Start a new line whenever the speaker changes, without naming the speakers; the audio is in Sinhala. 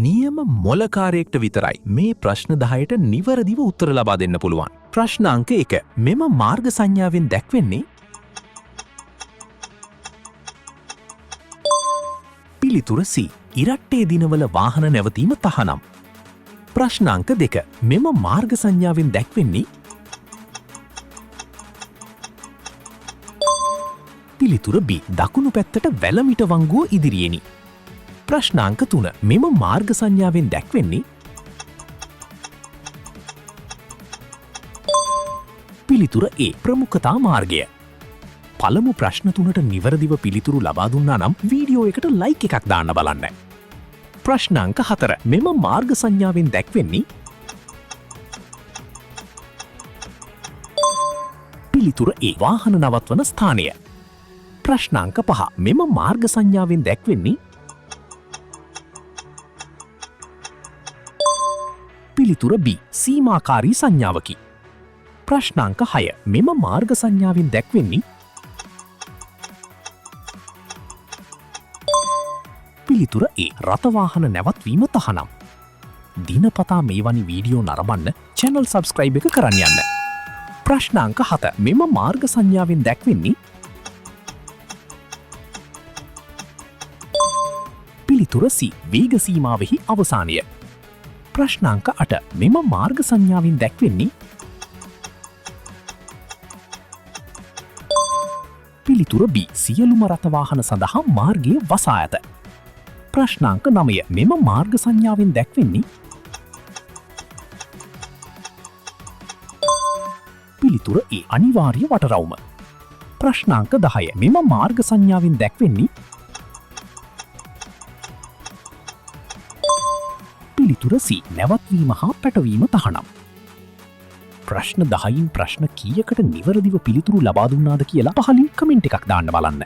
නියම මොලකාරයෙක්ට විතරයි මේ ප්‍රශ්න 10ට නිවැරදිව උත්තර ලබා දෙන්න පුළුවන්. ප්‍රශ්න අංක 1. මෙම මාර්ග සංඥාවෙන් දැක්වෙන්නේ පිළිතුර C. ඉරට්ටේ දිනවල වාහන නැවතීම තහනම්. ප්‍රශ්න අංක 2. මෙම මාර්ග සංඥාවෙන් දැක්වෙන්නේ පිළිතුර B. දකුණු පැත්තට වැලමිට වංගුව ඉදිරියෙනි. ප්‍රශ්න අංක 3. මෙම මාර්ග සංඥාවෙන් දැක්වෙන්නේ පිළිතුර A. ප්‍රමුඛතා මාර්ගය. පළමු ප්‍රශ්න 3ට නිවැරදිව පිළිතුරු ලබා දුන්නා නම් වීඩියෝ එකට ලයික් එකක් දාන්න බලන්න. ප්‍රශ්න අංක 4. මෙම මාර්ග සංඥාවෙන් දැක්වෙන්නේ පිළිතුර A. වාහන නවත්වන ස්ථානය. ප්‍රශ්න අංක 5. මෙම මාර්ග සංඥාවෙන් දැක්වෙන්නේ පිළිතුර B. සීමාකාරී සංඥාවකි. ප්‍රශ්න අංක 6. මෙම මාර්ග සංඥාවෙන් දැක්වෙන්නේ පිළිතුර A. රථවාහන නැවත්වීම තහනම්. දිනපතා මේ වැනි වීඩියෝ නරඹන්න channel subscribe එක කරන්න යන්න. ප්‍රශ්න අංක 7. මෙම මාර්ග සංඥාවෙන් දැක්වෙන්නේ පිළිතුර C. වේග සීමාවෙහි අවසානය. ප්‍රශ්න අංක 8. මෙම මාර්ග සංඥාවෙන් දැක්වෙන්නේ පිළිතුර B. සියලුම රථවාහන සඳහා මාර්ගය වසා ඇත. ප්‍රශ්න අංක 9. මෙම මාර්ග සංඥාවෙන් දැක්වෙන්නේ පිළිතුර A. අනිවාර්ය වටරවුම. ප්‍රශ්න අංක 10. මෙම මාර්ග සංඥාවෙන් දැක්වෙන්නේ පිළිතුර C. නැවත්වීම හා පැටවීම තහනම්. ප්‍රශ්න 10න් ප්‍රශ්න කීයකට නිවැරදිව පිළිතුරු ලබා දුන්නාද කියලා පහලින් කමෙන්ට් එකක් දාන්න බලන්න.